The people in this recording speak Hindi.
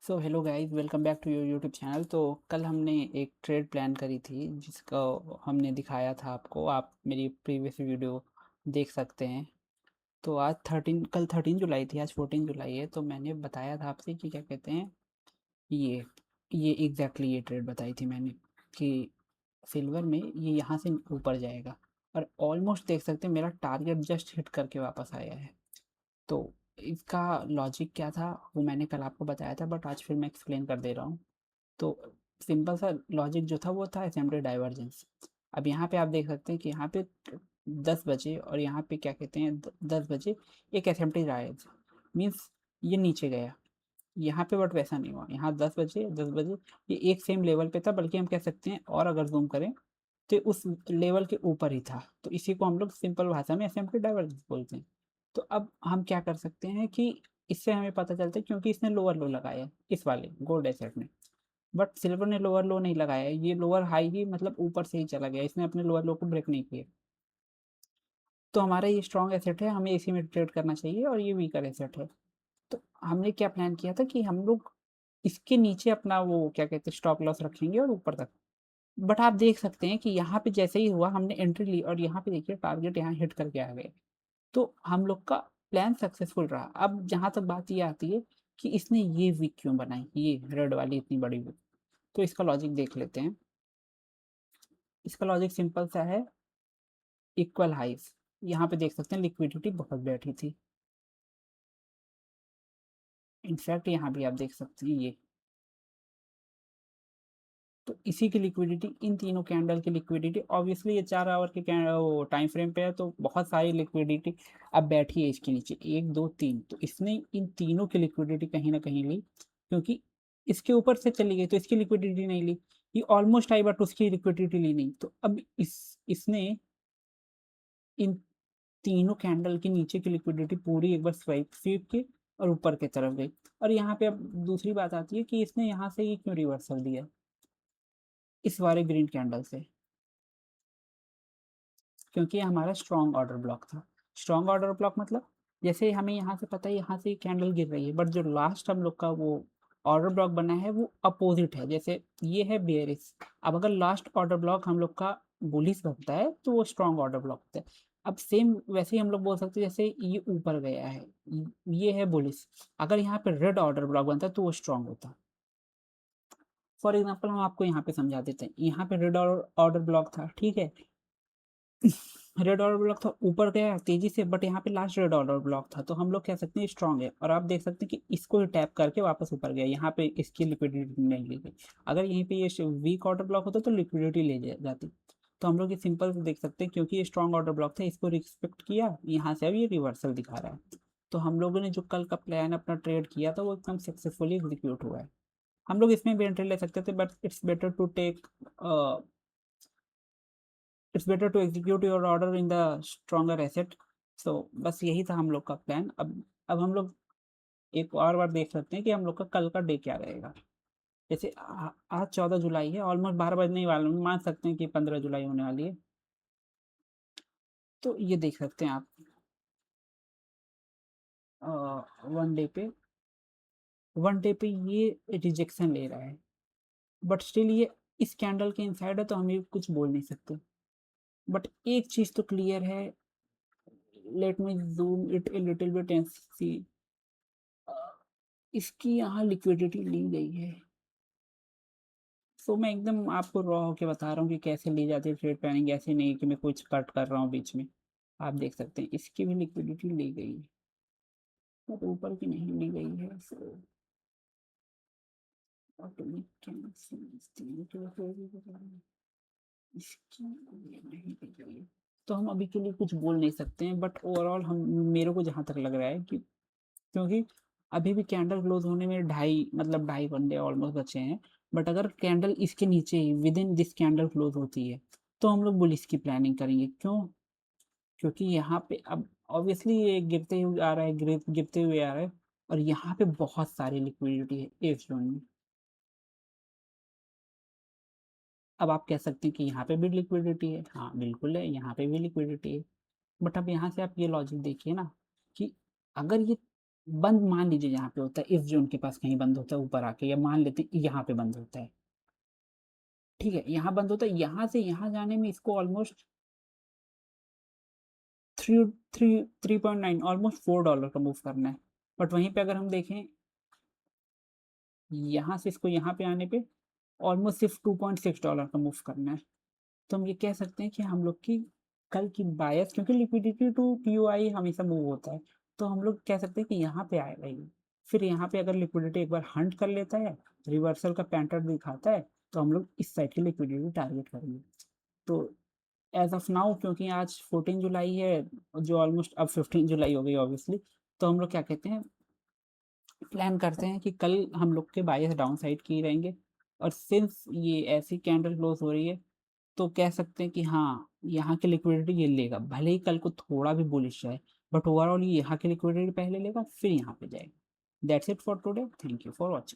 So hello guys, welcome back to your YouTube channel. तो कल हमने एक ट्रेड प्लान करी थी जिसका हमने दिखाया था आपको। आप मेरी प्रीवियस वीडियो देख सकते हैं। तो आज 13 जुलाई थी, आज 14 जुलाई है। तो मैंने बताया था आपसे कि क्या कहते हैं, ये ये एग्जैक्टली ये ट्रेड बताई थी मैंने कि सिल्वर में ये यहाँ से ऊपर जाएगा। और ऑलमोस्ट देख सकते हैं मेरा टारगेट जस्ट हिट करके वापस आया है। तो इसका लॉजिक क्या था वो मैंने कल आपको बताया था, बट आज फिर मैं एक्सप्लेन कर दे रहा हूँ। तो सिंपल सा लॉजिक जो था वो था असेंबली डाइवर्जेंस। अब यहाँ पे आप देख सकते हैं कि यहाँ पे 10 बजे और यहाँ पे क्या कहते हैं 10 बजे एक असेंबली राइज मीन्स ये नीचे गया। यहाँ पे बट वैसा नहीं हुआ। यहाँ 10 बजे ये एक सेम लेवल पे था, बल्कि हम कह सकते हैं और अगर जूम करें तो उस लेवल के ऊपर ही था। तो इसी को हम लोग सिंपल भाषा में असेंबली डाइवर्जेंस बोलते हैं। तो अब हम क्या कर सकते हैं कि इससे हमें पता चलता है, क्योंकि इसने लोअर लो लगाया है इस वाले गोल्ड एसेट में, बट सिल्वर ने लोअर लो नहीं लगाया है। ये लोअर हाई ही मतलब ऊपर से ही चला गया, इसने अपने लोअर लो को ब्रेक नहीं किया। तो हमारा ये स्ट्रॉन्ग एसेट है, हमें इसी में ट्रेड करना चाहिए, और ये वीकर एसेट है। तो हमने क्या प्लान किया था कि हम लोग इसके नीचे अपना वो क्या कहते हैं स्टॉप लॉस रखेंगे और ऊपर तक। बट आप देख सकते हैं कि यहाँ पे जैसे ही हुआ हमने एंट्री ली और यहाँ पे देखिए टारगेट यहाँ हिट करके आ गए। तो हम लोग का प्लान सक्सेसफुल रहा। अब जहाँ तक बात ये आती है कि इसने ये वीक क्यों बनाई, ये रेड वाली इतनी बड़ी वीक। तो इसका लॉजिक देख लेते हैं। इसका लॉजिक सिंपल सा है, इक्वल हाइज। यहाँ पे देख सकते हैं लिक्विडिटी बहुत बैठी थी। इनफैक्ट यहाँ भी आप देख सकते हैं ये। तो इसी की लिक्विडिटी, इन तीनों कैंडल की लिक्विडिटी, ऑब्वियसली ये 4 आवर के वो टाइम फ्रेम पे है, तो बहुत सारी लिक्विडिटी अब बैठी है इसके नीचे, 1 2 3। तो इसने इन तीनों की लिक्विडिटी कहीं ना कहीं ली, क्योंकि इसके ऊपर से चली गई तो इसकी लिक्विडिटी नहीं ली। ये ऑलमोस्ट आई बट उसकी लिक्विडिटी ली नहीं। तो अब इसने इन तीनों कैंडल के नीचे की लिक्विडिटी पूरी एक बार स्वाइप स्वीप की और ऊपर की तरफ गई। और यहाँ पे अब दूसरी बात आती है कि इसने यहाँ से ये क्यों रिवर्सल दिया इस वाले ग्रीन कैंडल से, क्योंकि ये हमारा स्ट्रॉन्ग ऑर्डर ब्लॉक था। स्ट्रॉन्ग ऑर्डर ब्लॉक मतलब जैसे हमें यहाँ से पता है यहाँ से कैंडल गिर रही है, बट जो लास्ट हम लोग का वो ऑर्डर ब्लॉक बना है वो अपोजिट है। जैसे ये है बेयरिश। अब अगर लास्ट ऑर्डर ब्लॉक हम लोग का बुलिश बनता है तो वो स्ट्रॉन्ग ऑर्डर ब्लॉक होता है। अब सेम वैसे ही हम लोग बोल सकते हैं, जैसे ये ऊपर गया है, ये है बुलिश। अगर यहाँ पे रेड ऑर्डर ब्लॉक बनता है तो वो स्ट्रॉन्ग होता। फॉर एग्जाम्पल हम आपको यहाँ पे समझा देते हैं। यहाँ पे रेड ऑर्डर ब्लॉक था, ठीक है। रेड ऑर्डर ब्लॉक था, ऊपर गया तेजी से, बट यहाँ पे लास्ट रेड ऑर्डर ब्लॉक था, तो हम लोग कह सकते हैं स्ट्रांग है। और आप देख सकते हैं कि इसको ही टैप करके वापस ऊपर गया, यहाँ पे इसकी लिक्विडिटी नहीं ली गई। अगर यहीं पे ये वीक ऑर्डर ब्लॉक होता तो लिक्विडिटी ले जाती। तो हम लोग ये सिंपल देख सकते हैं, क्योंकि ये स्ट्रॉन्ग ऑर्डर ब्लॉक था इसको रिस्पेक्ट किया, यहाँ से अब ये रिवर्सल दिखा रहा है। तो हम लोगों ने जो कल का प्लान अपना ट्रेड किया था वो एकदम सक्सेसफुली एग्जीक्यूट हुआ है। हम लोग इसमें भी एंट्री ले सकते थे, but it's better to execute your order in the stronger asset. So बस यही था हम लोग का प्लान। अब हम लोग एक और बार देख सकते हैं कि हम लोग का कल का डे क्या रहेगा। जैसे आज 14 जुलाई है, ऑलमोस्ट 12 बजने ही वाला, मान सकते हैं कि 15 जुलाई होने वाली है। तो ये देख सकते हैं आप, वन डे पे, ये रिजेक्शन ले रहा है, बट स्टिल ये इस कैंडल के इनसाइड है, तो हम ये कुछ बोल नहीं सकते। बट एक चीज तो क्लियर है, let me zoom it a little bit and see. इसकी यहाँ लिक्विडिटी ली गई है। सो मैं एकदम आपको रॉ होके बता रहा हूँ कि कैसे ली जाती है ट्रेड प्लानिंग, ऐसे नहीं कि मैं कुछ कट कर रहा हूँ बीच में। आप देख सकते हैं इसकी भी लिक्विडिटी ली गई है, बट ऊपर की नहीं ली गई है। सो इसकी नहीं ली गई है। तो हम अभी के लिए कुछ बोल नहीं सकते हैं, बट ओवरऑल हम, मेरे को जहाँ तक लग रहा है कि, क्योंकि अभी भी कैंडल क्लोज होने में ढाई मतलब 2.5 घंटे ऑलमोस्ट बचे हैं। बट अगर कैंडल इसके नीचे ही within this candle close होती है तो हम लोग बुलिश की प्लानिंग करेंगे। क्यों? क्योंकि यहाँ पे अब ऑब्वियसली ये गिरते हुए आ रहा है, गिरते हुए आ रहा है, और यहाँ पे बहुत सारी लिक्विडिटी है इस जोन में। अब आप कह सकते हैं कि यहाँ पे भी लिक्विडिटी है, हाँ बिल्कुल है, यहाँ पे भी लिक्विडिटी है। बट अब यहाँ से आप ये लॉजिक देखिए ना कि अगर ये बंद मान लीजिए यहाँ पे होता है, इस जोन के पास कहीं बंद होता है ऊपर आके, या मान लेते हैं यहाँ पे बंद होता है, ठीक है, यहाँ बंद होता है, यहाँ से यहाँ जाने में इसको ऑलमोस्ट थ्री थ्री 3.9 ऑलमोस्ट $4 का मूव करना है। बट वहीं पे अगर हम देखें, यहाँ से इसको यहाँ पे आने पे ऑलमोस्ट सिर्फ $2.6 का मूव करना है। तो हम ये कह सकते हैं कि हम लोग की कल की बायस, क्योंकि लिक्विडिटी टू पीओआई हमेशा मूव होता है, तो हम लोग कह सकते हैं कि यहाँ पे आएगा ये। फिर यहाँ पे अगर लिक्विडिटी एक बार हंट कर लेता है, रिवर्सल का पैटर्न दिखाता है, तो हम लोग इस साइड की लिक्विडिटी टारगेट करेंगे। तो एज ऑफ नाउ, क्योंकि आज 14 जुलाई है, जो ऑलमोस्ट अब 15 जुलाई हो गई ऑब्वियसली, तो हम लोग क्या कहते हैं, प्लान करते हैं कि कल हम लोग के बायस डाउन साइड की रहेंगे। और सिंस ये ऐसी कैंडल क्लोज हो रही है, तो कह सकते हैं कि हाँ, यहाँ की लिक्विडिटी ये लेगा, भले ही कल को थोड़ा भी बुलिश जाए, बट ओवरऑल ये यहाँ की लिक्विडिटी पहले लेगा फिर यहाँ पे जाएगा। That's it for today, thank you for watching.